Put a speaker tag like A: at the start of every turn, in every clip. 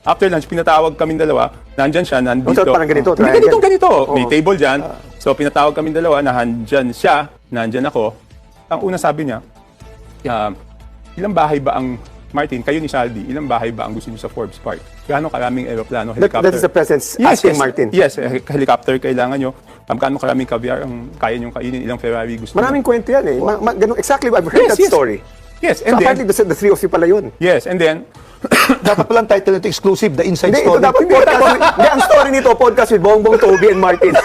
A: After lunch, pinatawag kaming dalawa. Nandyan siya, nandito.
B: So, parang ganito,
A: Hindi, ganito. May
B: Oo.
A: table dyan. So, pinatawag kaming dalawa, nandyan siya, nandyan ako. Ang una sabi niya, ilang bahay ba ang, Martin, kayo ni Shalby, ilang bahay ba ang gusto niyo sa Forbes Park? Gaano karaming aeroplano, helicopter?
B: That is the president's asking Martin.
A: Yes, helicopter kailangan nyo. Gaano karaming caviar ang kaya nyong kainin, ilang Ferrari gusto
B: Maraming
A: nyo.
B: kwento yan eh. Ganun, exactly, I've heard that story.
A: Yes,
B: So
A: and then,
B: apparently, the three of you pala yun.
A: yes, and then,
C: Dapat palang title nito exclusive, The Inside
B: Hindi, ito
C: Story.
B: dapat podcast. Hindi, ang story nito, podcast with Bongbong, Toby, and Martin.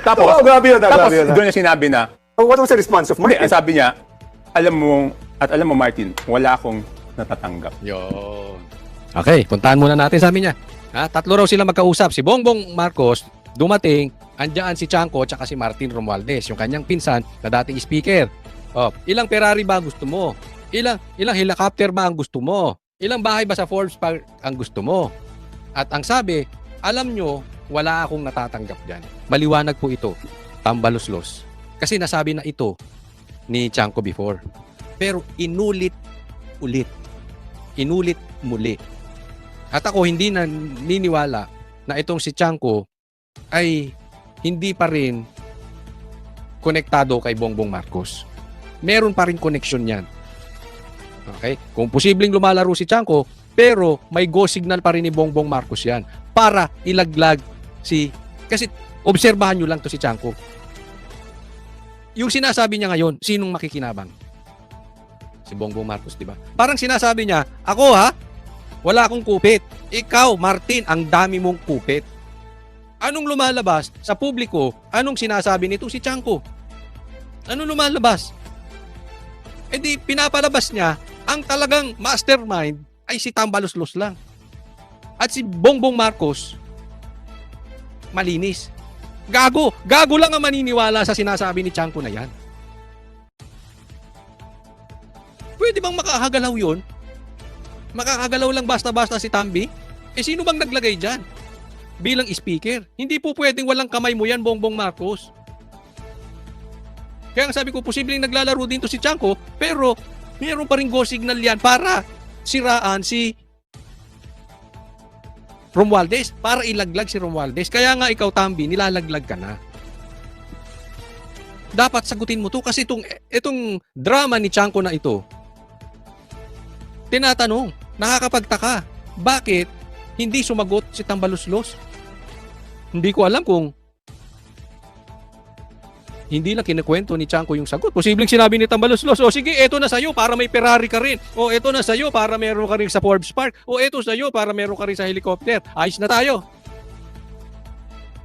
A: tapos,
B: Oh, grabe yun,
A: tapos
B: grabe yun.
A: doon niya sinabi na,
B: What was the response of
A: hindi,
B: Martin?
A: ang sabi niya, alam mo Martin, wala akong natatanggap.
D: Yun. Okay, puntahan muna natin, sabi niya. Tatlo raw sila magkausap. Si Bongbong Marcos, dumating, andyan si Chanco at si Martin Romualdez, yung kanyang pinsan na dating speaker. Ilang Ferrari ba gusto mo? Ilang helicopter ba ang gusto mo? Ilang bahay ba sa Forbes Park ang gusto mo? At ang sabi, alam nyo, wala akong natatanggap dyan. Maliwanag po ito, tambaluslos. Kasi nasabi na ito ni Chanco before. Pero inulit muli. At ako hindi naniniwala na itong si Chanco ay hindi pa rin konektado kay Bongbong Marcos. Meron pa rin connection yan. Okay? Kung posibleng lumalaro si Chanco, pero may go signal pa rin ni Bongbong Marcos yan para ilaglag kasi obserbahan nyo lang to si Chanco. Yung sinasabi niya ngayon, sinong makikinabang? Si Bongbong Marcos, di ba? Parang sinasabi niya, ako wala akong kupit. Ikaw, Martin, ang dami mong kupit. Anong lumalabas sa publiko? Anong sinasabi nito si Chanco? Anong lumalabas? E di pinapalabas niya, ang talagang mastermind ay si Tambaluslos lang. At si Bongbong Marcos, malinis. Gago lang ang maniniwala sa sinasabi ni Chanco na yan. Pwede bang makakagalaw yun? Makakagalaw lang basta-basta si Tambi? Sino bang naglagay dyan? Bilang speaker. Hindi po pwedeng walang kamay mo yan, Bongbong Marcos. Kaya sabi ko, posibleng naglalaro din to si Chanco, pero mayroon pa rin go signal yan para siraan si Romualdez, para ilaglag si Romualdez. Kaya nga ikaw, Tambi, nilalaglag ka na. Dapat sagutin mo to kasi itong drama ni Chanco na ito, tinatanong, nakakapagtaka, bakit hindi sumagot si Tambaluslos? Hindi ko alam kung hindi lang kinakwento ni Chanco yung sagot. Posibleng sinabi ni Tambaluslos, sige, eto na sa'yo para may Ferrari ka rin. O eto na sa'yo para meron ka rin sa Forbes Park. O eto sa'yo para meron ka rin sa helicopter. Ayos na tayo.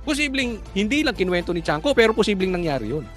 D: Posibleng hindi lang kinuwento ni Chanco, pero posibleng nangyari yun.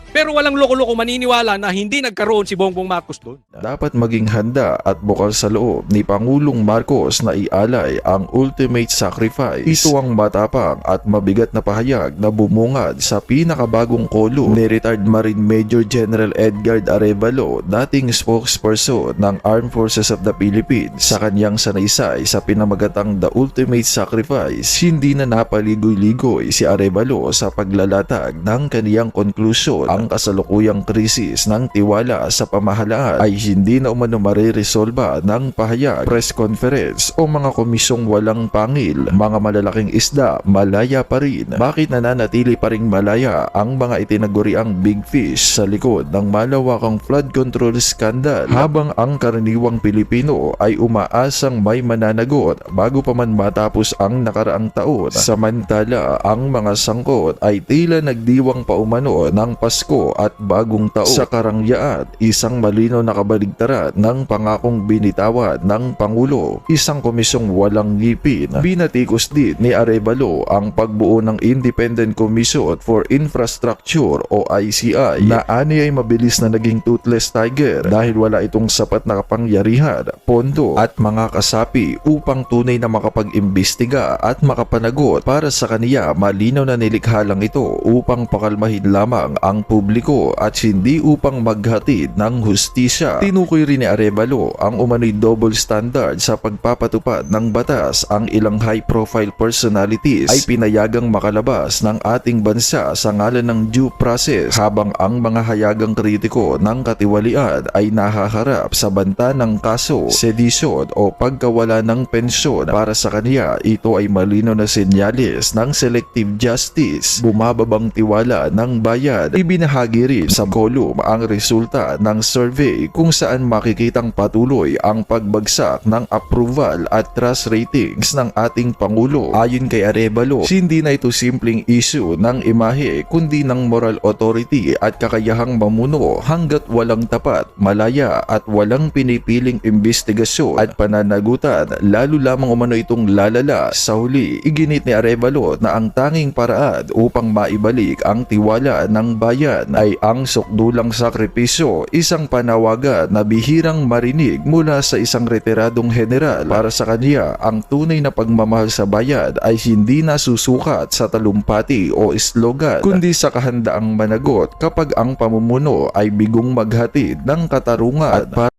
D: Pero walang loko-loko maniniwala na hindi nagkaroon si Bongbong Marcos doon.
E: Dapat maging handa at bukal sa loob ni Pangulong Marcos na ialay ang ultimate sacrifice. Ito ang matapang at mabigat na pahayag na bumungad sa pinakabagong kolum ni retired Marine Major General Edgard Arevalo, dating spokesperson ng Armed Forces of the Philippines. Sa kanyang sanaysay sa pinamagatang The Ultimate Sacrifice, hindi na napaligoy-ligoy si Arevalo sa paglalatag ng kaniyang konklusyon. Ang kasalukuyang krisis ng tiwala sa pamahalaan ay hindi na umano mariresolba ng pahayag, press conference o mga komisyong walang pangil. Mga malalaking isda, malaya pa rin. Bakit nananatili pa ring malaya ang mga itinaguriang big fish sa likod ng malawakang flood control scandal, habang ang karaniwang Pilipino ay umaasang may mananagot bago pa man matapos ang nakaraang taon? Samantala, ang mga sangkot ay tila nagdiwang paumano ng Pasko at bagong taon. Sa karangyaan, isang malinaw na kabaligtaran ng pangakong binitawan ng Pangulo. Isang komisyong walang ngipin. Binatikos din ni Arevalo ang pagbuo ng Independent Commission for Infrastructure o ICI na ani ay mabilis na naging toothless tiger dahil wala itong sapat na kapangyarihan, pondo at mga kasapi upang tunay na makapag-imbestiga at makapanagot. Para sa kaniya, malinaw na nilikha lang ito upang pakalmahin lamang ang publiko at hindi upang maghatid ng hustisya. Tinukoy rin ni Arevalo ang umano'y double standard sa pagpapatupad ng batas. Ang ilang high-profile personalities ay pinayagang makalabas ng ating bansa sa ngalan ng due process, habang ang mga hayagang kritiko ng katiwalian ay nahaharap sa banta ng kaso, sedition o pagkawala ng pensyon. Para sa kanya, ito ay malinaw na senyales ng selective justice. Bumababang tiwala ng bayan. Ibinahagi rin sa column ang resulta ng survey kung saan makikitang patuloy ang pagbagsak ng approval at trust ratings ng ating Pangulo. Ayon kay Arevalo, hindi na ito simpleng issue ng imahe kundi ng moral authority at kakayahang mamuno hanggat walang tapat, malaya at walang pinipiling investigasyon at pananagutan, lalo lamang umano itong lalala. Sa huli, iginit ni Arevalo na ang tanging paraan upang maibalik ang tiwala ng bayan ay ang sukdulang sakripisyo, isang panawagan na bihirang marinig mula sa isang retiradong general. Para sa kanya, ang tunay na pagmamahal sa bayan ay hindi nasusukat sa talumpati o slogan, kundi sa kahandaang managot kapag ang pamumuno ay bigong maghatid ng katarungan at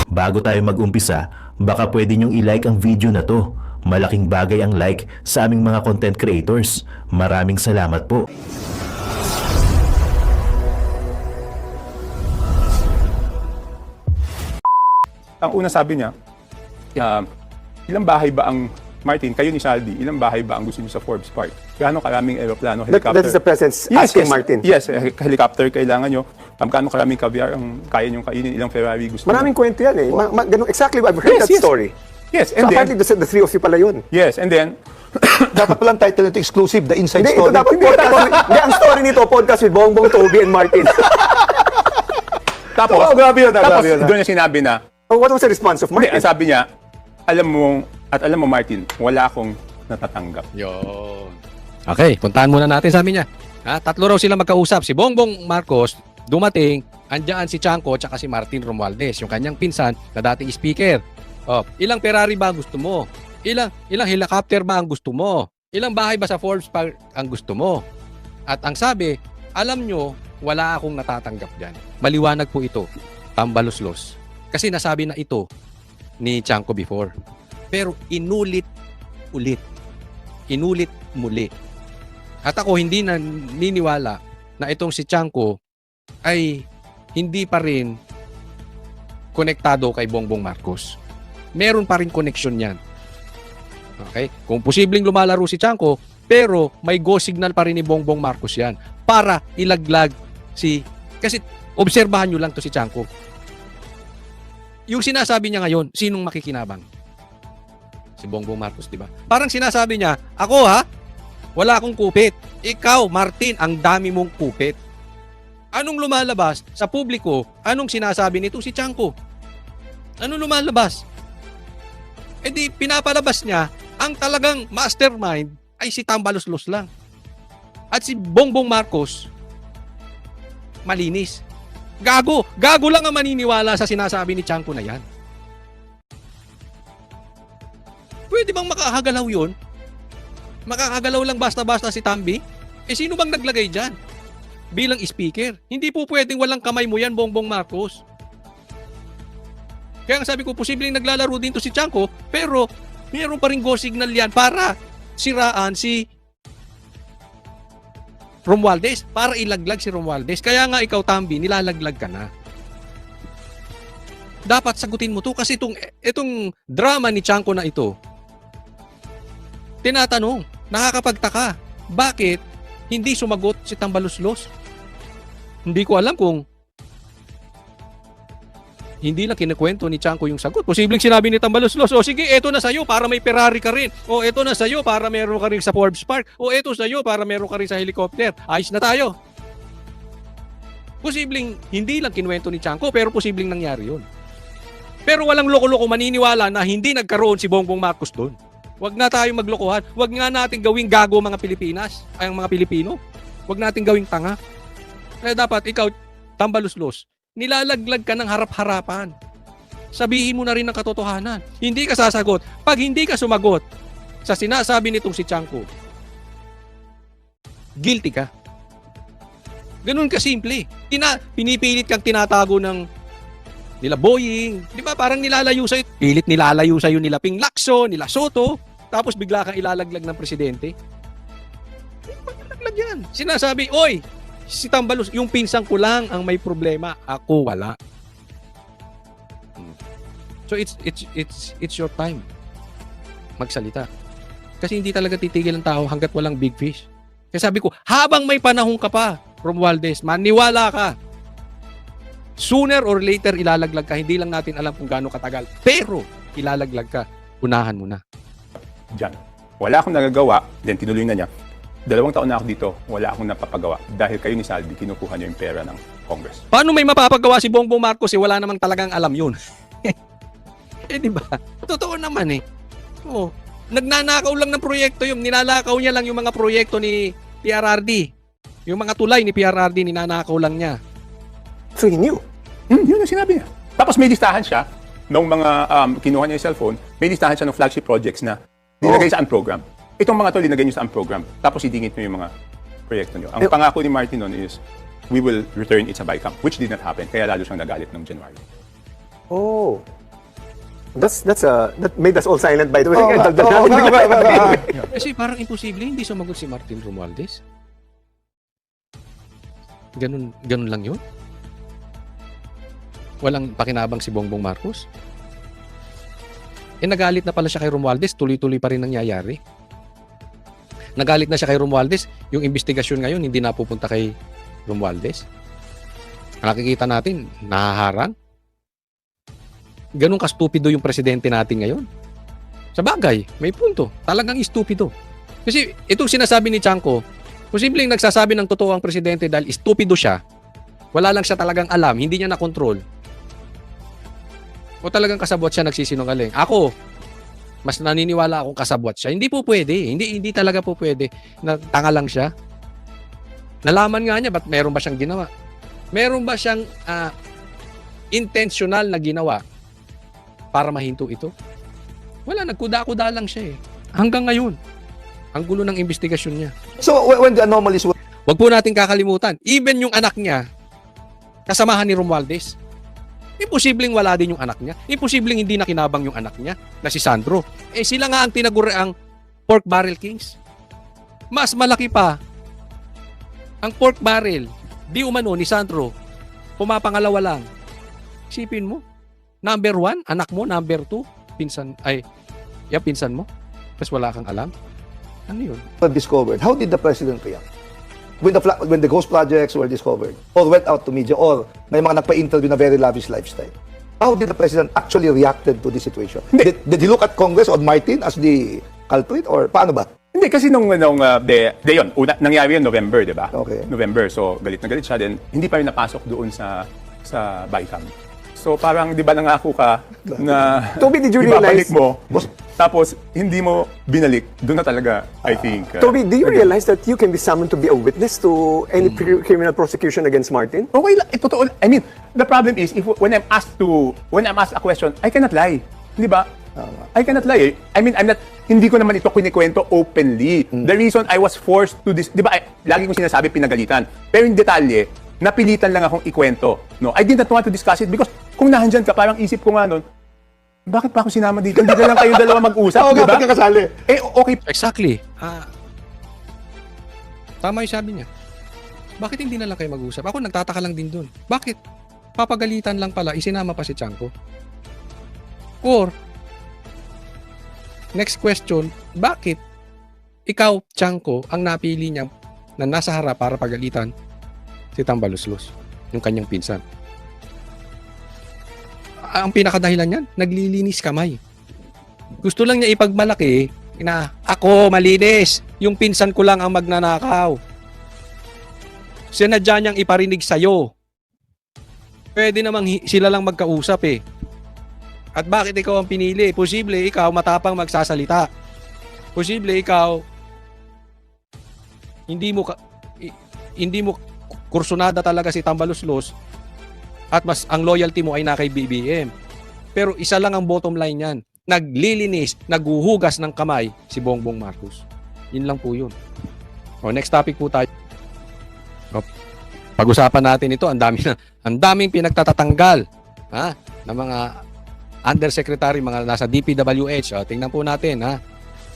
F: Bago tayo mag-umpisa, baka pwede nyong i-like ang video na to. Malaking bagay ang like sa aming mga content creators. Maraming salamat po.
A: Ang una sabi niya, ilang bahay ba ang, Martin, kayo ni Saldi, ilang bahay ba ang gusto niyo sa Forbes Park? Gaano karaming aeroplano, helicopter?
B: That is the President's asking, Martin.
A: Yes, helicopter kailangan nyo. Gaano karaming caviar ang kaya nyong kainin, ilang Ferrari gusto
B: Maraming
A: niyo?
B: kwento yan eh. Ganun, exactly, I've heard that story.
A: Yes,
B: So
A: and then,
B: apparently, the three of you pala yun.
A: yes, and then,
C: Dapat palang title nito exclusive, the inside
B: Hindi, ito
C: story.
B: dapat podcast. Hindi, ang story nito, podcast with Bongbong, Toby, and Martin.
A: tapos,
B: Oh, grabe yun,
A: tapos
B: grabe yun.
A: doon niya sinabi na,
B: Oh, what was the response of
A: hindi,
B: Martin?
A: ang sabi niya, alam mo Martin, wala akong natatanggap.
D: Yun. Okay, puntahan muna natin, sabi niya. Tatlo raw sila magkausap. Si Bongbong Marcos, dumating, andyan si Chanco at si Martin Romualdez, yung kanyang pinsan na dating speaker. Ilang Ferrari ba ang gusto mo? Ilang helicopter ba ang gusto mo? Ilang bahay ba sa Forbes Park ang gusto mo? At ang sabi, alam nyo, wala akong natatanggap dyan. Maliwanag po ito. Tambaluslos. Kasi nasabi na ito ni Chanco before. Pero inulit muli. At ako hindi naniniwala na itong si Chanco ay hindi pa rin konektado kay Bongbong Marcos. Meron pa rin connection yan. Okay? Kung posibleng lumalaro si Chanco, pero may go signal pa rin ni Bongbong Marcos yan para ilaglag kasi obserbahan nyo lang to si Chanco. Yung sinasabi niya ngayon, sinong makikinabang? Si Bongbong Marcos, di ba? Parang sinasabi niya, ako wala akong kupit. Ikaw, Martin, ang dami mong kupit. Anong lumalabas sa publiko? Anong sinasabi nito si Chanco? Anong lumalabas? E di pinapalabas niya, ang talagang mastermind ay si Tambaluslos lang. At si Bongbong Marcos, malinis. Gago lang ang maniniwala sa sinasabi ni Chanco na yan. Pwede bang makakagalaw yun? Makakagalaw lang basta-basta si Tambi? Sino bang naglagay dyan? Bilang speaker. Hindi po pwedeng walang kamay mo yan, Bongbong Marcos. Kaya ang sabi ko, posibleng naglalaro din to si Chanco, pero mayroon pa rin go signal yan para siraan si Romualdez, para ilaglag si Romualdez. Kaya nga ikaw, Tambi, nilalaglag ka na. Dapat sagutin mo to kasi itong drama ni Chanco na ito, tinatanong, nakakapagtaka, bakit hindi sumagot si Tambaluslos? Hindi ko alam kung hindi lang kinikwento ni Chanco yung sagot. Posibleng sinabi ni Tambaluslos, sige, eto na sa'yo para may Ferrari ka rin. O eto na sa'yo para meron ka rin sa Forbes Park. O eto sa'yo para meron ka rin sa helicopter. Ayos na tayo. Posibleng hindi lang kinuwento ni Chanco, pero posibleng nangyari yun. Pero walang loko-loko maniniwala na hindi nagkaroon si Bongbong Marcos doon. Huwag na tayo maglokohan. Huwag nga natin gawing gago mga Pilipinas, ay mga Pilipino. Huwag natin gawing tanga. Kaya dapat ikaw, Tambaluslos, nilalaglag ka ng harap-harapan. Sabihin mo na rin ang katotohanan. Hindi ka sasagot. Pag hindi ka sumagot sa sinasabi nitong si Chanco, guilty ka. Ganun kasimple. Pinipilit kang tinatago ng nila Boying. Di ba parang nilalayo sa'yo. Pilit nilalayo sa'yo nila Ping Lacson, nila Soto. Tapos bigla kang ilalaglag ng presidente. Ilalaglag yan. Sinasabi, oy, si Tambalos, yung pinsan ko lang ang may problema. Ako wala. So it's your time magsalita. Kasi hindi talaga titigil ang tao hanggat walang big fish. Kaya sabi ko, habang may panahon ka pa, Romualdez, maniwala ka. Sooner or later, ilalaglag ka. Hindi lang natin alam kung gaano katagal. Pero, ilalaglag ka. Unahan mo na.
A: Diyan. Wala akong nagagawa, then tinuloy na niya. 2 taon na ako dito, wala akong napapagawa. Dahil kayo ni Saldi, kinukuha niyo yung pera ng Congress.
D: Paano may mapapagawa si Bongbong Marcos wala namang talagang alam yun? Di ba? Totoo naman Oo. Nagnanakaw lang ng proyekto yun. Nilalakaw niya lang yung mga proyekto ni PRRD. Yung mga tulay ni PRRD, ninanakaw lang niya.
B: So he knew.
A: Yun ang sinabi niya. Tapos may listahan siya nung mga kinuha niya yung cellphone, may listahan siya ng flagship projects na dinagay sa program. Itong mga to, linagay niyo sa program. Tapos idingit niyo yung mga proyekto niyo. Ang pangako ni Martin noon is, we will return it sa BICAM, which did not happen. Kaya lalo siyang nagalit noong January.
B: Oh. That made us all silent, by the way.
D: Kasi parang imposible, hindi sumagot si Martin Romualdez. Ganun lang yun? Walang pakinabang si Bongbong Marcos? Nagalit na pala siya kay Romualdez, tuloy-tuloy pa rin nangyayari. Nagalit na siya kay Romualdez, yung investigasyon ngayon hindi napupunta kay Romualdez. Nakikita natin, nahaharang. Ganun ka-stupido yung presidente natin ngayon. Sa bagay, may punto. Talagang stupido. Kasi itong sinasabi ni Chanco, posibleng nagsasabi ng totoo ang presidente dahil stupido siya. Wala lang siya talagang alam, hindi niya na-control. O talagang kasabwat siya nagsisinungaling. Ako, mas naniniwala akong kasabwat siya. Hindi po pwede. Hindi talaga po pwede. Tanga lang siya. Nalaman nga niya, ba't meron ba siyang ginawa? Meron ba siyang intentional na ginawa para mahinto ito? Wala, nagkuda-kuda lang siya Hanggang ngayon, ang gulo ng investigasyon niya.
C: So when the anomalies were
D: Wag po natin kakalimutan, even yung anak niya, kasamahan ni Romualdez. Imposibleng wala din yung anak niya. Imposibleng hindi nakinabang yung anak niya na si Sandro. Sila nga ang tinaguriang pork barrel kings. Mas malaki pa ang pork barrel di umano ni Sandro. Pumapangalawa lang. Isipin mo, number 1, anak mo, number 2, pinsan mo. Tapos wala kang alam. Ano yun?
C: discovered, how did the president react? When the ghost projects were discovered, or went out to media, or may mga nagpa-interview na very lavish lifestyle, how did the president actually reacted to this situation? Did he look at Congress or Martin as the culprit, or paano ba?
A: Hindi, kasi nung yun, nangyari yun November, di ba?
C: Okay.
A: November, so galit na galit siya. Then, hindi pa rin napasok doon sa BICAM. So parang, di ba nangako ka na
B: Toby, did you
A: ibabalik
B: realize?
A: mo, tapos hindi mo binalik, doon na talaga, I think.
B: Toby, do you realize that you can be summoned to be a witness to any criminal prosecution against Martin?
A: Okay lang, totoo. I mean, the problem is, when I'm asked a question, I cannot lie. Di ba? I cannot lie. I mean, hindi ko naman ito kinikwento openly. The reason I was forced to this, di ba, lagi kong sinasabi pinagalitan. Pero yung detalye, napilitan lang akong ikwento. No, I did not want to discuss it because kung nahandyan ka, parang isip ko nga nun, bakit pa ako sinama dito? Hindi na lang kayong dalawa mag-usap, di ba?
C: Kasali.
A: Okay.
D: Exactly. Tama yung sabi niya. Bakit hindi na lang kayo mag-usap? Ako nagtataka lang din dun. Bakit? Papagalitan lang pala, isinama pa si Chanco. Or, next question, bakit ikaw, Chanco, ang napili niya na nasa harap para pagalitan si Tambaluslos, yung kanyang pinsan? Ang pinakadahilan niyan, naglilinis kamay. Gusto lang niya ipagmalaki na ako malinis, yung pinsan ko lang ang magnanakaw. Sinadya niyang iparinig sa'yo. Pwede namang sila lang magkausap At bakit ikaw ang pinili? Posible ikaw matapang magsasalita. Posible ikaw hindi mo kursunada talaga si Tambaluslos at mas ang loyalty mo ay na kay BBM. Pero isa lang ang bottom line niyan. naglilinis, naghuhugas ng kamay si Bongbong Marcos. Yun lang po yun. O, next topic po tayo. O, pag-usapan natin ito, ang daming pinagtatatanggal ng mga undersecretary, mga nasa DPWH. O, tingnan po natin,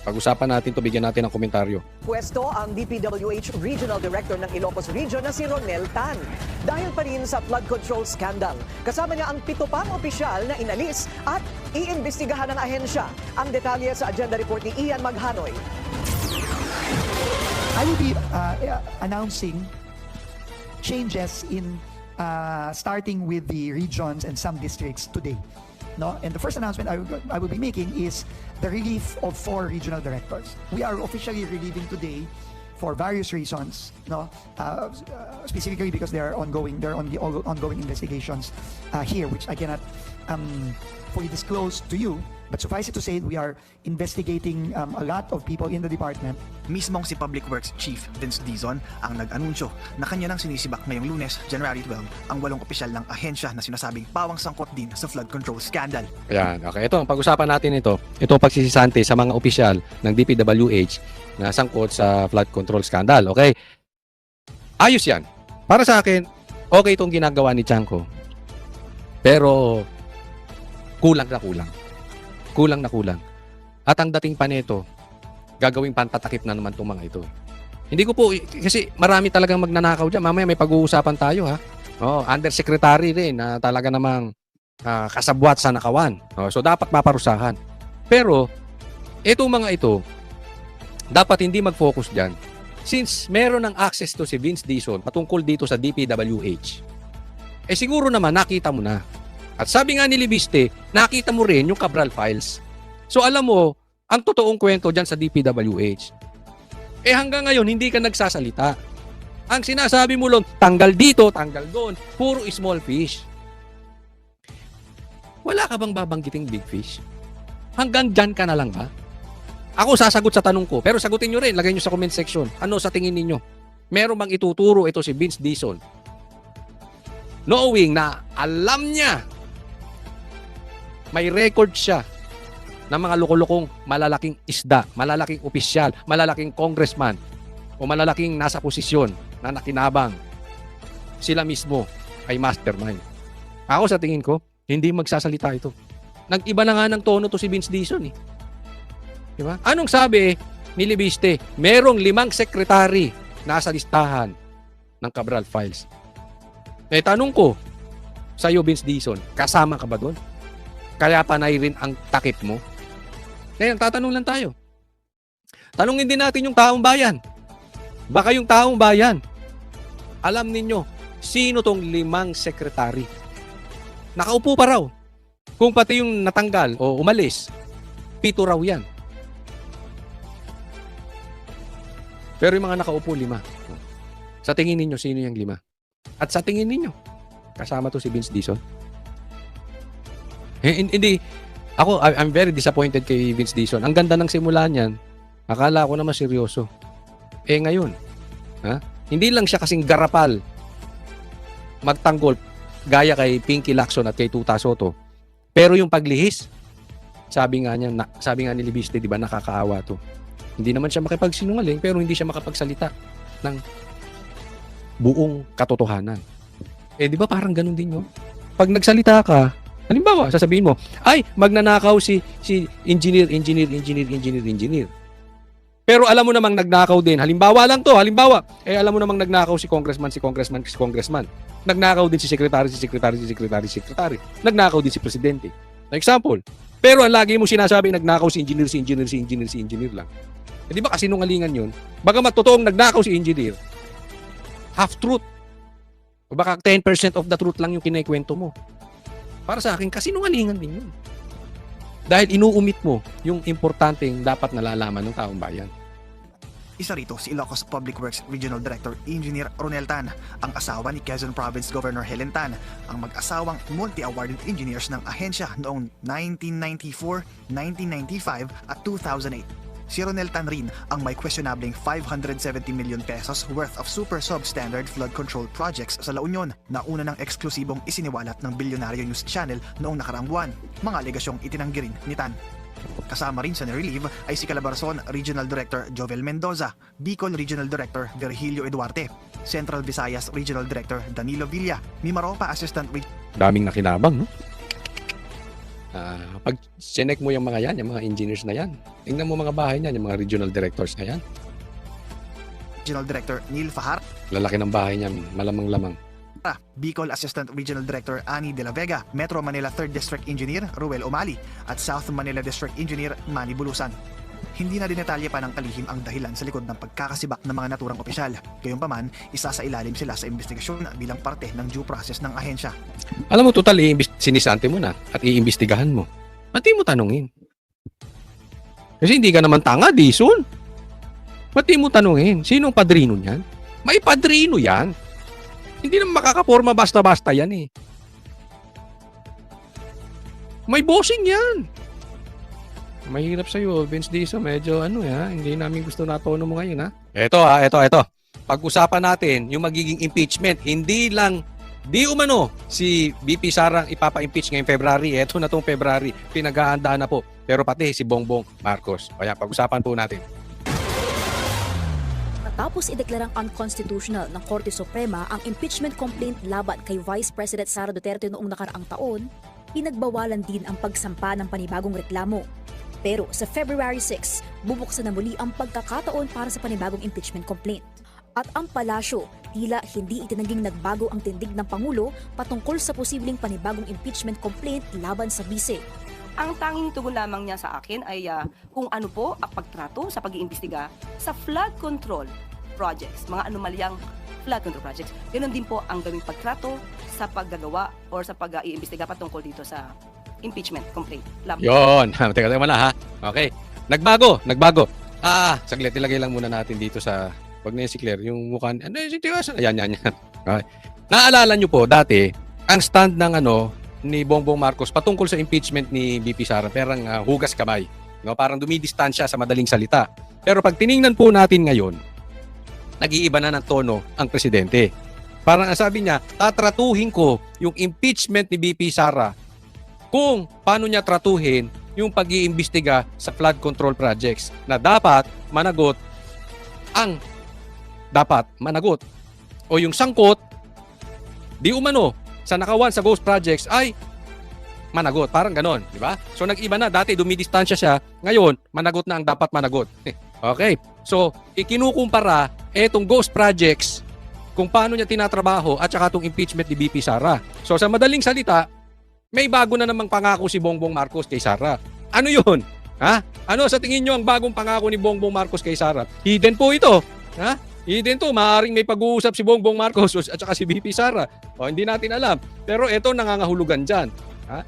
D: pag-usapan natin to, bigyan natin ng komentaryo.
G: Pwesto ang DPWH Regional Director ng Ilocos Region na si Ronel Tan. Dahil pa rin sa flood control scandal, kasama niya ang 7 pang opisyal na inalis at iimbestigahan ng ahensya. Ang detalye sa agenda report ni Ian Maghanoy.
H: I will be announcing changes in starting with the regions and some districts today. No? And the first announcement I will be making is the relief of 4 regional directors. We are officially relieving today for various reasons, no? Specifically because there are ongoing investigations here, which I cannot fully disclose to you. But suffice it to say, we are investigating a lot of people in the department.
I: Mismong si Public Works Chief Vince Dizon ang nag-anunsyo na kanya nang sinisibak ngayong Lunes, January 12, ang 8 opisyal ng ahensya na sinasabing pawang sangkot din sa flood control scandal.
D: Ayan, okay. Ito, ang pag-usapan natin ito ang pagsisisante sa mga opisyal ng DPWH na sangkot sa flood control scandal. Okay? Ayos yan. Para sa akin, okay itong ginagawa ni Chanco. Pero, kulang na kulang. Kulang na kulang. At ang dating pa nito, gagawing pantatakip na naman itong mga ito. Hindi ko po, kasi marami talagang magnanakaw dyan. Mamaya may pag-uusapan tayo, undersecretary rin na talaga namang kasabwat sa nakawan. So dapat maparusahan. Pero, itong mga ito, dapat hindi mag-focus dyan. Since meron ng access to si Vince Dizon patungkol dito sa DPWH, siguro naman nakita mo na. At sabi nga ni Libiste, nakita mo rin yung Cabral Files. So alam mo, ang totoong kwento dyan sa DPWH. Hanggang ngayon, hindi ka nagsasalita. Ang sinasabi mo lang, tanggal dito, tanggal doon, puro small fish. Wala ka bang babanggiting big fish? Hanggang dyan ka na lang ba? Ako sasagot sa tanong ko, pero sagutin nyo rin, lagay nyo sa comment section. Ano sa tingin ninyo? Meron bang ituturo ito si Vince Dizon? Knowing na alam niya, may record siya ng mga lukulukong malalaking isda, malalaking opisyal, malalaking congressman, o malalaking nasa posisyon na nakinabang. Sila mismo ay mastermind. Ako sa tingin ko, hindi magsasalita ito. Nag-iba na nga ng tono to si Vince Dizon. Diba? Anong sabi ni Libiste? Merong 5 sekretary nasa listahan ng Cabral Files. Tanong ko sa'yo, Vince Dizon, kasama ka ba doon? Kaya panay rin ang takip mo? Ngayon, tatanong lang tayo. Tanungin din natin yung taong bayan. Baka yung taong bayan, alam ninyo, sino tong 5 sekretary? Nakaupo pa raw. Kung pati yung natanggal o umalis, 7 raw yan. Pero yung mga nakaupo, 5. Sa tingin ninyo, sino yung 5? At sa tingin ninyo, kasama to si Vince Dizon? Hindi. I'm very disappointed kay Vince Dizon. Ang ganda ng simula niyan. Akala ko naman seryoso. Ngayon, hindi lang siya kasing garapal magtanggol gaya kay Pinky Lacson at kay Tuta Soto. Pero yung paglihis, sabi nga ni Libiste, di ba, nakakaawa to. Hindi naman siya makipagsinungaling, pero hindi siya makapagsalita ng buong katotohanan. Di ba parang ganun din yun? Pag nagsalita ka, halimbawa, sasabihin mo, ay, magnanakaw si engineer. Pero alam mo namang nagnakaw din. Halimbawa lang to, alam mo namang nagnakaw si congressman. Nagnakaw din si secretary. Nagnakaw din si presidente. Na example. Pero ang lagi mo sinasabi, nagnakaw si engineer lang. Di ba kasinungalingan yun? Bagamat totoong nagnakaw si engineer, half truth. O baka 10% of the truth lang yung kinikwento mo. Para sa akin, kasinungalingan din yun. Dahil inuumit mo yung importanteng dapat nalalaman ng taong bayan.
I: Isa rito si Ilocos Public Works Regional Director Engineer Ronel Tan, ang asawa ni Quezon Province Governor Helen Tan, ang mag-asawang multi-awarded engineers ng ahensya noong 1994, 1995 at 2008. Si Ronel Tan rin ang may questionableng 570 million pesos worth of super substandard flood control projects sa La Union na una ng eksklusibong isiniwalat ng Bilyonaryo News Channel noong nakaraang buwan. Mga alegasyong itinanggi rin ni Tan. Kasama rin sa nirelieve ay si Calabarzon Regional Director Jovel Mendoza, Bicol Regional Director Virgilio Eduarte, Central Visayas Regional Director Danilo Villa, Mimaropa Assistant
D: Daming nakinabang, no? Pag sinek mo yung mga yan, yung mga engineers na yan, tingnan mo mga bahay niyan, yung mga regional directors na yan.
I: Regional Director Neil Fahar,
D: Lalaki ng bahay niyan, malamang-lamang.
I: Bicol Assistant Regional Director Ani De La Vega, Metro Manila 3rd District Engineer Ruel Omali, at South Manila District Engineer Manny Bulusan. Hindi na dinetalye pa ng kalihim ang dahilan sa likod ng pagkakasibak ng mga naturang opisyal. Gayunpaman, isa sa ilalim sila sa investigasyon bilang parte ng due process ng ahensya.
D: Alam mo, total, sinisante mo na at iimbestigahan mo. Ba't di mo tanungin? Kasi hindi ka naman tanga, Dison. Ba't di mo tanungin? Sinong padrino niyan? May padrino yan. Hindi naman makakaporma basta-basta yan eh. May bossing yan. Mahirap sa'yo, Vince Dizon. Medyo hindi namin gusto na tono mo ngayon, ha? Ito. Pag-usapan natin yung magiging impeachment. Di umano si BP Sara ipapa-impeach ngayong February. Ito na tong February. Pinag-aandaan na po. Pero pati si Bongbong Marcos. Kaya pag-usapan po natin.
J: Matapos ideklarang unconstitutional ng Korte Suprema ang impeachment complaint laban kay Vice President Sara Duterte noong nakaraang taon, pinagbawalan din ang pagsampa ng panibagong reklamo. Pero sa February 6, bubuksan na muli ang pagkakataon para sa panibagong impeachment complaint. At ang palasyo, tila hindi itinaging nagbago ang tindig ng Pangulo patungkol sa posibleng panibagong impeachment complaint laban sa bise.
K: Ang tanging tugon lamang niya sa akin ay kung ano po ang pagtrato sa pag-iimbestiga sa flood control projects, mga anomalyang flood control projects. Ganon din po ang gawing pagtrato sa paggagawa or sa pag-iimbestiga patungkol dito sa impeachment complaint.
D: Yon, teka muna ha. Okay. Nagbago. Saglit, ilagay lang muna natin dito sa wag na si Claire, yung mukha. Yan. Okay. Naalala nyo po dati ang stand ng ni Bongbong Marcos patungkol sa impeachment ni BP Sara, parang hugas kamay. No, parang dumidistansya sa madaling salita. Pero pag tiningnan po natin ngayon, nag-iiba na ng tono ang presidente. Parang sabi niya, tatratuhin ko yung impeachment ni BP Sara kung paano niya tratuhin yung pag-iimbestiga sa flood control projects na dapat managot o yung sangkot di umano sa nakawan sa ghost projects ay managot. Parang ganon, di ba? So nag-iba na. Dati dumidistansya siya. Ngayon, managot na ang dapat managot. Okay. So, ikinukumpara etong ghost projects kung paano niya tinatrabaho at saka itong impeachment ni BP Sara. So, sa madaling salita, may bago na namang pangako si Bongbong Marcos kay Sara. Ano yun? Ha? Ano sa tingin nyo ang bagong pangako ni Bongbong Marcos kay Sara? Hidden po ito. Ha? Hidden to. Maaaring may pag-uusap si Bongbong Marcos at saka si BP Sara. O, hindi natin alam. Pero ito nangangahulugan dyan. Ha?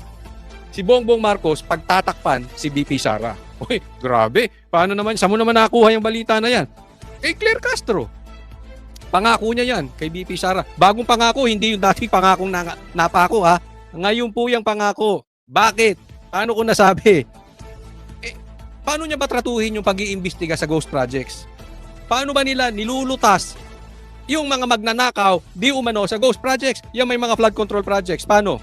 D: Si Bongbong Marcos pagtatakpan si BP Sara. Uy, grabe. Paano naman? Saan mo naman nakuha yung balita na yan? Kay Claire Castro. Pangako niya yan kay BP Sara. Bagong pangako, hindi yung dating pangakong napako ha. Ngayon po yung pangako. Bakit? Paano ko nasabi? Paano niya ba tratuhin yung pag-iimbestiga sa ghost projects? Paano ba nila nilulutas yung mga magnanakaw di umano sa ghost projects? Yan may mga flood control projects. Paano?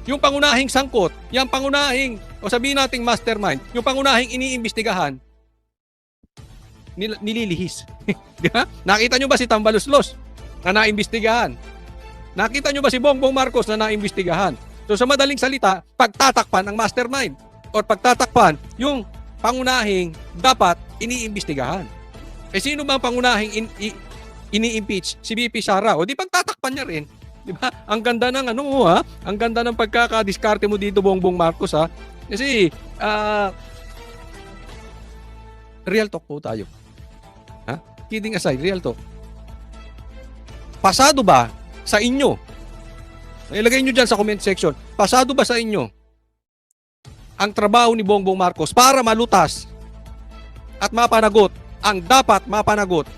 D: Yung pangunahing sangkot, yung pangunahing, o sabihin nating mastermind, yung pangunahing iniimbestigahan, nililihis. Diba? Nakita nyo ba si Tambaluslos na naimbestigahan? Nakita nyo ba si Bongbong Marcos na naimbestigahan? So sa madaling salita, pagtatakpan ang mastermind or pagtatakpan yung pangunahing dapat iniimbestigahan. Sino ba ang pangunahing ini-impeach? Si BP Sara. O di pagtatakpan niya rin. Di ba? Ang ganda ng ang ganda ng pagkakadiskarte mo dito, Bongbong Marcos ha. Kasi real talk po tayo. Ha? Kidding aside, real talk. Pasado ba sa inyo? Ilagay nyo dyan sa comment section. Pasado ba sa inyo ang trabaho ni Bongbong Marcos para malutas at mapanagot ang dapat mapanagot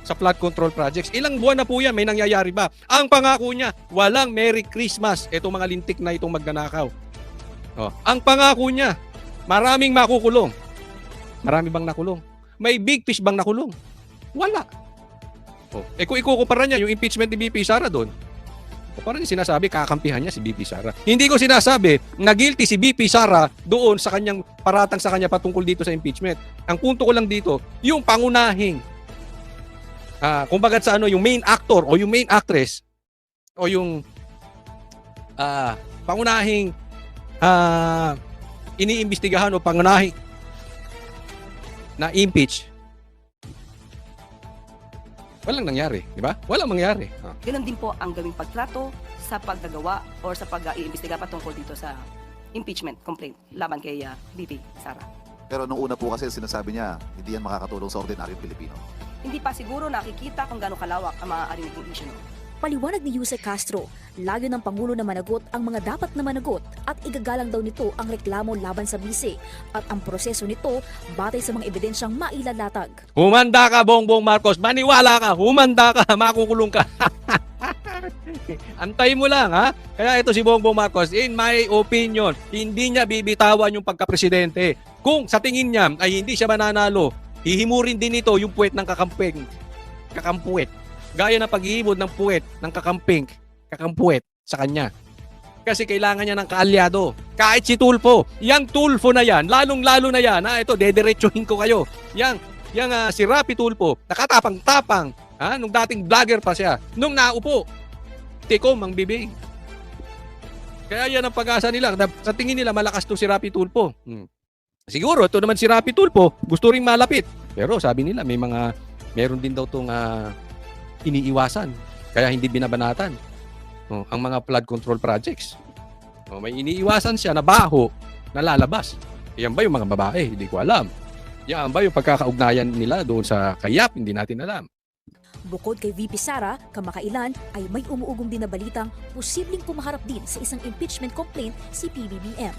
D: sa flood control projects? Ilang buwan na po yan, may nangyayari ba? Ang pangako niya, walang Merry Christmas. Itong mga lintik na itong magnanakaw. Ang pangako niya, maraming makukulong. Marami bang nakulong? May big fish bang nakulong? Wala. Kung ikukumpara niya yung impeachment ni BP Sara doon, Parang sinasabi, kakampihan niya si BP Sara. Hindi ko sinasabi na guilty si BP Sara doon sa kanyang paratang sa kanya patungkol dito sa impeachment. Ang punto ko lang dito, yung pangunahing, kumbaga sa ano, yung main actor o yung main actress o yung pangunahing iniimbestigahan o pangunahing na impeach, walang nangyari, di ba? Walang mangyari.
K: Ganon din po ang gawing pagtrato sa paggagawa or sa pag-iimbestiga patungkol dito sa impeachment complaint laban kay BP Sara.
L: Pero nung una po kasi sinasabi niya, hindi yan makakatulong sa ordinaryong Pilipino.
K: Hindi pa siguro nakikita kung gaano kalawak ang maaaring naging issue no?
J: Paliwanag ni Yuse Castro, layo ng Pangulo na managot ang mga dapat na managot at igagalang daw nito ang reklamo laban sa bise at ang proseso nito batay sa mga ebidensyang mailalatag.
D: Humanda ka, Bongbong Marcos. Maniwala ka. Humanda ka. Makukulong ka. Antay mo lang, ha? Kaya ito si Bongbong Marcos, in my opinion, hindi niya bibitawan yung pagkapresidente. Kung sa tingin niya ay hindi siya mananalo, hihimurin din ito yung puwet ng kakampuwet. Gaya ng paghihimod ng puwet ng kakampuwet sa kanya. Kasi kailangan niya ng kaalyado. Kahit si Tulfo, yang Tulfo na yan, lalong-lalo na yan, ito, dederechohin ko kayo. Si Rapi Tulfo, nakatapang-tapang, nung dating vlogger pa siya, nung naupo, tikom ang bibig. Kaya yan ang pag-asa nila. Sa tingin nila, malakas to si Rapi Tulfo. Siguro, ito naman si Rapi Tulfo, gusto ring malapit. Pero sabi nila, meron din daw itong iniiwasan. Kaya hindi binabanatan. Ang mga flood control projects. May iniiwasan siya na baho na lalabas. Yan ba yung mga babae? Hindi ko alam. Yan ba yung pagkakaugnayan nila doon sa kayap? Hindi natin alam.
J: Bukod kay VP Sara, kamakailan ay may umuugong din na balitang posibleng pumaharap din sa isang impeachment complaint si PBBM.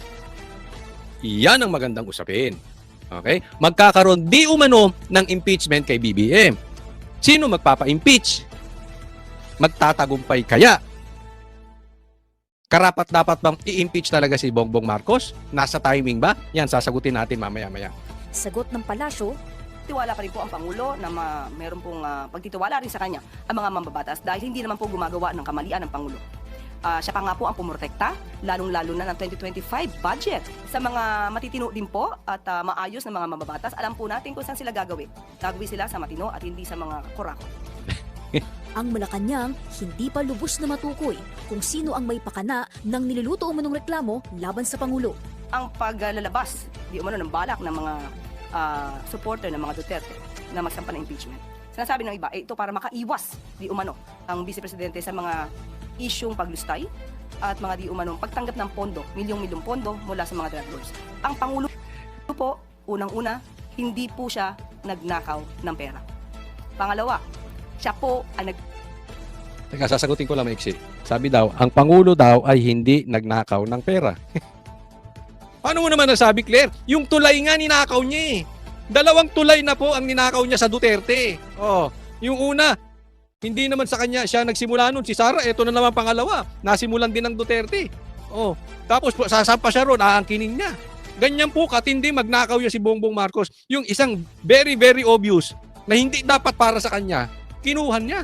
D: Iyan ang magandang usapin. Okay? Magkakaroon di umano ng impeachment kay BBM. Sino magpapa-impeach? Magtatagumpay kaya? Karapat-dapat bang i-impeach talaga si Bongbong Marcos? Nasa timing ba? Yan, sasagutin natin mamaya-maya.
J: Sagot ng palasyo,
K: Tiwala pa rin po ang Pangulo na meron pong pagtitiwala rin sa kanya ang mga mambabatas dahil hindi naman po gumagawa ng kamalian ng Pangulo. Siya pa nga po ang pumrotekta, lalong-lalo na ng 2025 budget sa mga matitino din po at maayos na mga mambabatas. Alam po natin kung saan sila gagawin. Gagawin sila sa matino at hindi sa mga kurakot.
J: ang Malacanang hindi pa lubos na matukoy kung sino ang may pakana ng niluluto umanong reklamo laban sa Pangulo.
K: Ang paglalabas, di umano ng balak ng mga supporter ng mga Duterte na magsampa ng impeachment. Sinasabi ng iba, ito para makaiwas di umano ang Vice Presidente sa mga isyong paglustay at mga di umanong pagtanggap ng pondo, milyong-milyong pondo mula sa mga drug lords. Ang Pangulo po, unang-una, hindi po siya nagnakaw ng pera. Pangalawa, siya po ang
D: Teka, sasagutin ko lang maiksi. Sabi daw, ang Pangulo daw ay hindi nagnakaw ng pera. Paano mo naman nasabi, Claire? Yung tulay nga ninakaw niya eh. 2 tulay na po ang ninakaw niya sa Duterte. Oh, yung una, hindi naman sa kanya siya nagsimula nun. Si Sara, eto na naman pangalawa. Nasimulan din ng Duterte. Oh, tapos sasampa siya ron, aangkinin niya. Ganyan po katindi magnakaw niya si Bongbong Marcos. Yung isang very, very obvious na hindi dapat para sa kanya, kinuhan niya.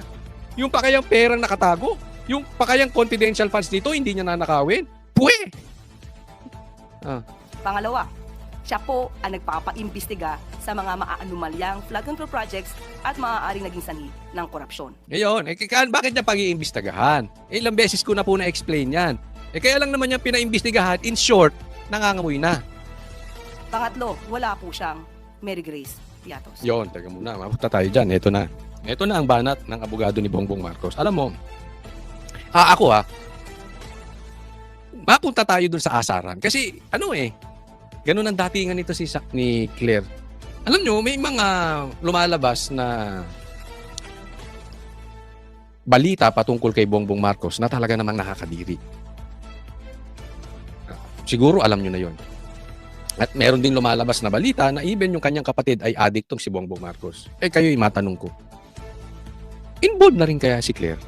D: Yung pakayang perang nakatago, yung pakayang confidential funds nito, hindi niya nanakawin. Puwe!
K: Pangalawa, siya po ang nagpapaimbestiga sa mga maaanumalyang flood control projects at maaaring naging sanhi ng korupsyon.
D: Ngayon, bakit niya pag-iimbestigahan? Ilang beses ko na po na-explain yan. Kaya lang naman niya pinaimbestigahan, in short, nangangamoy na.
K: Pangatlo, wala po siyang Mary Grace Piatos.
D: Yon, taga muna, mapunta tayo dyan. Ito na. Ito na ang banat ng abogado ni Bongbong Marcos. Alam mo, mapunta tayo dun sa asaran. Kasi, ganun ang datingan nito ni Claire. Alam nyo, may mga lumalabas na balita patungkol kay Bongbong Marcos na talaga namang nakakadiri. Siguro alam nyo na yon. At meron din lumalabas na balita na even yung kanyang kapatid ay addict tong si Bongbong Marcos. Kayo'y matanong ko. Involved na rin kaya si Claire?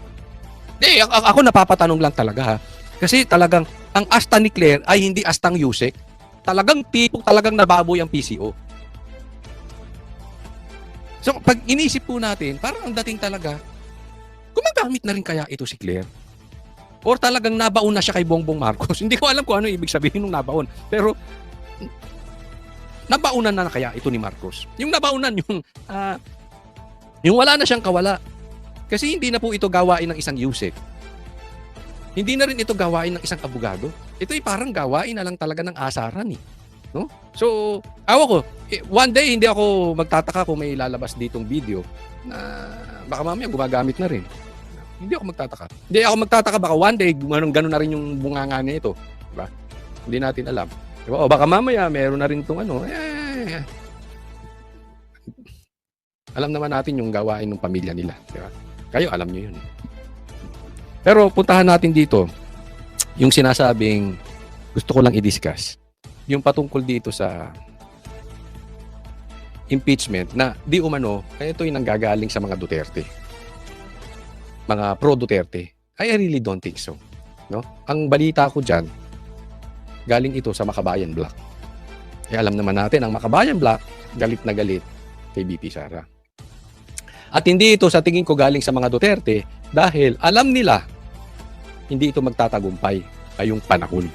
D: Ako napapatanong lang talaga ha. Kasi talagang ang asta ni Claire ay hindi astang Yusek. Talagang talagang nababoy ang PCO. So, pag inisip po natin, parang ang dating talaga, gumagamit na rin kaya ito si Claire? Or talagang nabaon na siya kay Bongbong Marcos. Hindi ko alam kung ano ibig sabihin ng nabaon. Pero nabaunan na kaya ito ni Marcos. Yung nabaunan, yung wala na siyang kawala. Kasi hindi na po ito gawain ng isang Yusek. Hindi na rin ito gawain ng isang abogado. Ito ay parang gawain na lang talaga ng asaran eh. No? So, awa ko, one day hindi ako magtataka kung may lalabas ditong video na baka mamaya gumagamit na rin. Hindi ako magtataka. Hindi ako magtataka, baka one day ganun na rin yung bunganga niya ito. Diba? Hindi natin alam. Diba? O baka mamaya meron na rin itong alam naman natin yung gawain ng pamilya nila. Diba? Kayo alam nyo yun. Pero puntahan natin dito yung sinasabing gusto ko lang i-discuss. Yung patungkol dito sa impeachment na di umano, ito yung nanggagaling sa mga Duterte. Mga pro-Duterte. I really don't think so. No? Ang balita ko dyan, galing ito sa Makabayan Black. Alam naman natin, ang Makabayan Black, galit na galit kay BP Sara. At hindi ito sa tingin ko galing sa mga Duterte dahil alam nila hindi ito magtatagumpay ngayong panahon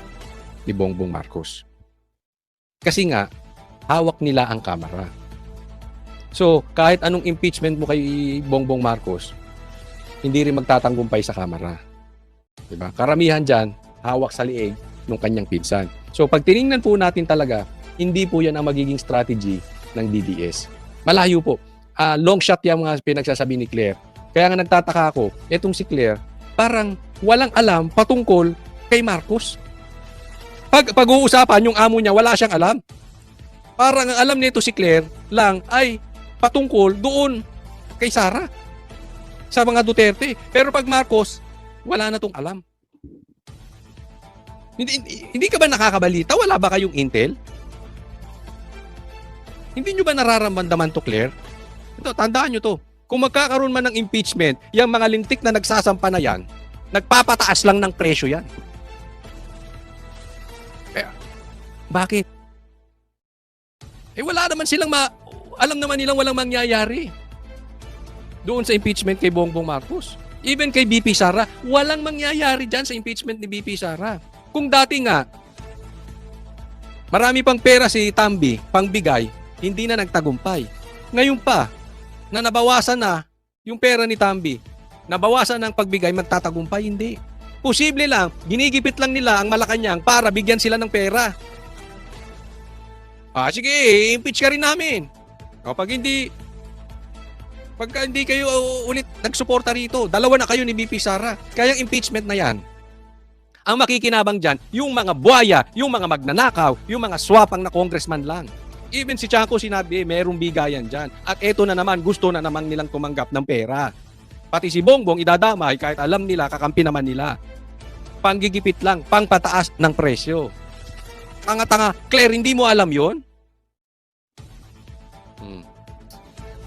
D: ni Bongbong Marcos. Kasi nga, hawak nila ang kamera. So, kahit anong impeachment mo kay Bongbong Marcos, hindi rin magtatanggumpay sa kamera. Diba? Karamihan dyan, hawak sa liig ng kanyang pinsan. So, pag tiningnan po natin talaga, hindi po yan ang magiging strategy ng DDS. Malayo po. Long shot yung mga pinagsasabi ni Claire. Kaya nga nagtataka ako, etong si Claire, parang walang alam patungkol kay Marcos. Pag-uusapan yung amo niya, wala siyang alam. Parang ang alam nito si Claire lang ay patungkol doon kay Sara. Sa mga Duterte. Pero pag Marcos, wala na tong alam. Hindi ka ba nakakabalita? Wala ba kayong intel? Hindi nyo ba nararamdaman to, Claire? Ito, tandaan nyo to. Kung magkakaroon man ng impeachment, yung mga lintik na nagsasampa na yan, nagpapataas lang ng presyo yan. Bakit? Wala naman silang alam naman nilang walang mangyayari doon sa impeachment kay Bongbong Marcos. Even kay BP Sara, walang mangyayari dyan sa impeachment ni BP Sara. Kung dati nga, marami pang pera si Tambi, pangbigay, hindi na nagtagumpay. Ngayon pa, na nabawasan na yung pera ni Tambi, nabawasan ng pagbigay, magtatagumpay, hindi. Posible lang, ginigipit lang nila ang Malacanang para bigyan sila ng pera. Sige, impeach ka rin namin. Pagka hindi kayo ulit nagsuporta rito, dalawa na kayo ni BP Sara. Kaya impeachment na yan. Ang makikinabang dyan, yung mga buhaya, yung mga magnanakaw, yung mga swapang na congressman lang. Even si Chanco sinabi, merong bigayan dyan. At eto na naman, gusto na naman nilang tumanggap ng pera. Pati si Bongbong idadamay kahit alam nila, kakampi naman nila. Panggigipit lang, pangpataas ng presyo. Tanga-tanga, Claire, hindi mo alam yon?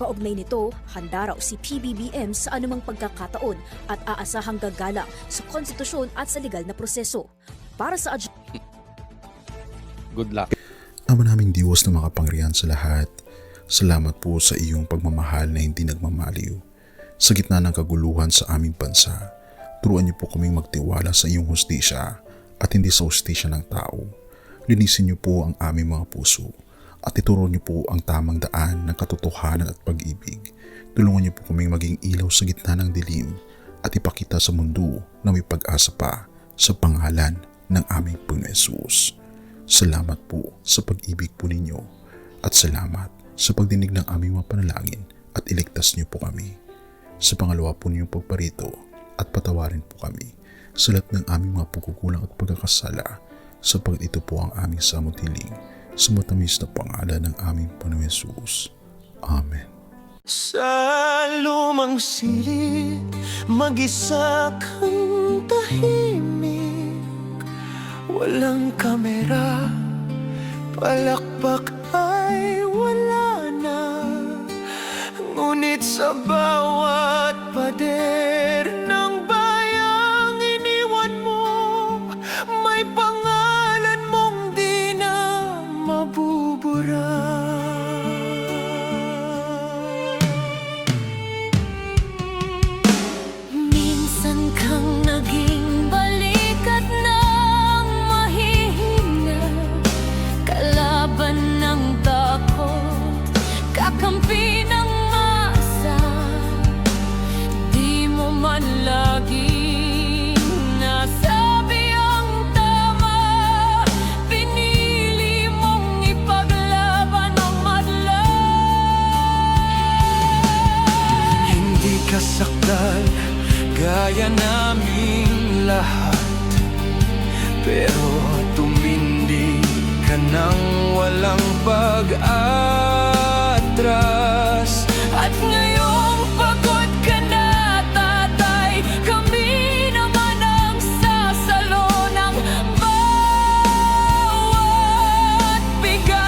J: Kaugnay nito, handa raw si PBBM sa anumang pagkakataon at aasahang gagalang sa konstitusyon at sa legal na proseso. Para sa
D: Good luck.
M: Ama naming Diyos na makapangyarihan sa lahat, salamat po sa iyong pagmamahal na hindi nagmamaliw. Sa gitna ng kaguluhan sa aming bansa, turuan niyo po kaming magtiwala sa iyong hustisya at hindi sa hustisya ng tao. Linisin niyo po ang aming mga puso at ituro niyo po ang tamang daan ng katotohanan at pag-ibig. Tulungan niyo po kaming maging ilaw sa gitna ng dilim at ipakita sa mundo na may pag-asa pa sa pangalan ng aming Panginoon Hesus. Salamat po sa pag-ibig po ninyo at salamat sa pagdinig ng aming mga panalangin at iligtas niyo po kami. Sa pangalawa po niyong pagparito at patawarin po kami sa lahat ng aming mga pagkukulang at pagkakasala sapagkat ito po ang aming samutiling sa matamis na pangalan ng aming Panginoon Hesus. Amen.
N: Sa lumang silid, mag-isa kang tahimik. Walang kamera, palakpak ay wala na. Ngunit sa bawat pader ng bayang iniwan mo, may pangalan mong di na mabubura.
O: Minsan kang naging balik
N: nang walang pag-atras. At ngayong pagod ka na, tatay, kami naman ang sasalo ng bawat bigat.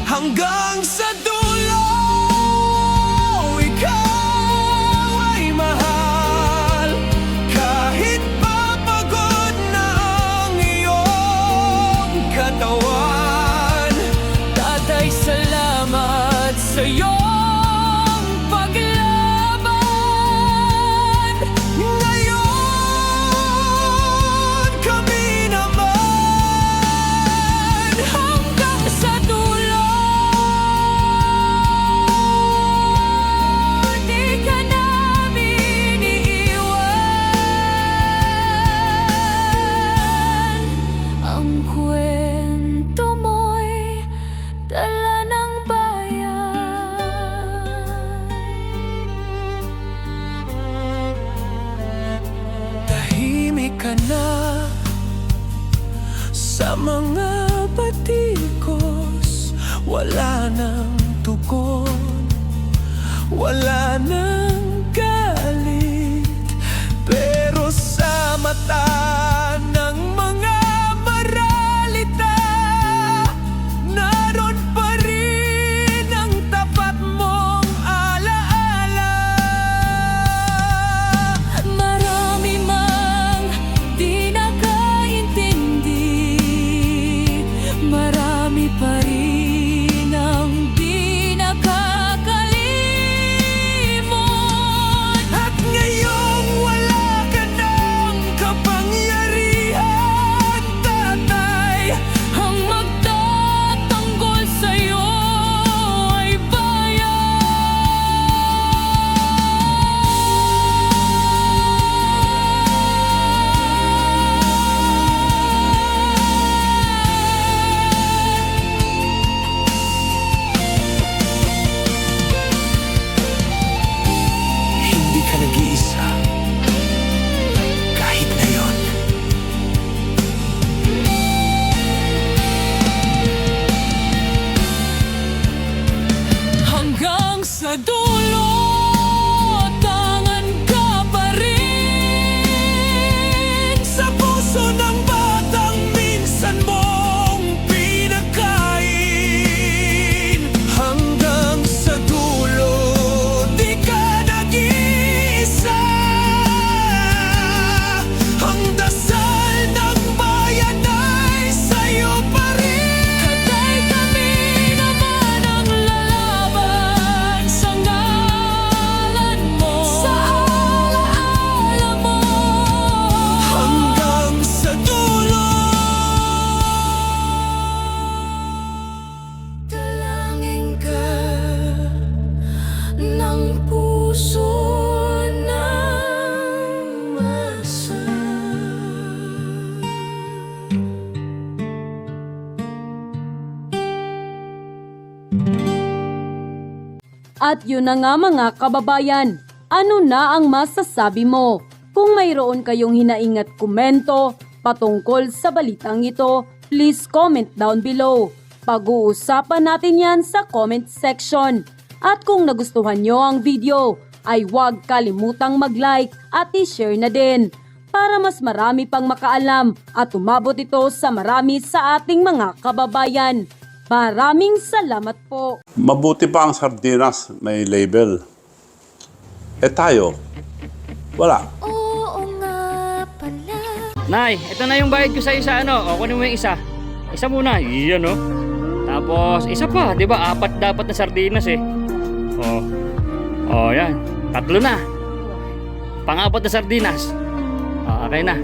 N: Hanggang sa dulo, ikaw ay mahal. Kahit papagod na ang iyong katawan. Tatay, salamat sa iyong paglaban. Ngayon, kami naman hanggang sa dulo. Di ka namin iiwan. Ang kwento mo'y dala ng bayan. Tahimik ka na sa mga batikos. Wala nang tugon, wala nang galit. Pero sa mata ng mga maralita, naroon pa rin ang tapat mong alaala. Marami mang di nakaintindi, marami pa rin ang di nakakalimot. At ngayong wala ka ng kapangyarihan, tatay, ang magtatanggol sa'yo ay hindi ka nag-iisa kahit ngayon. Hanggang sa dulo, tangan ka pa rin sa puso ng batang minsan mong pinakain. Hanggang sa dulo, di ka nag-iisa. Ang dasal ng bayan ay sa'yo pa rin. Tatay, kami naman ang lalaban sa ngalan mo, sa alaala mo. Hanggang sa dulo, dalangin ka ng puso ng masa.
O: At yun na nga mga kababayan, ano na ang masasabi mo? Kung mayroon kayong hinaing at komento patungkol sa balitang ito, please comment down below. Pag-uusapan natin yan sa comment section. At kung nagustuhan nyo ang video, ay huwag kalimutang mag-like at i-share na din para mas marami pang makaalam at umabot ito sa marami sa ating mga kababayan. Maraming salamat po.
P: Mabuti pa ang sardinas, may label. Eh tayo, wala.
N: Oo nga pala.
Q: Nay, ito na yung bayad ko sa isa, ano? O, kunin mo yung isa. Isa muna, iyan, no? Tapos, isa pa, di ba? 4 dapat na sardinas, eh. O, yan. 3 na. Pang-4 na sardinas. O, okay na.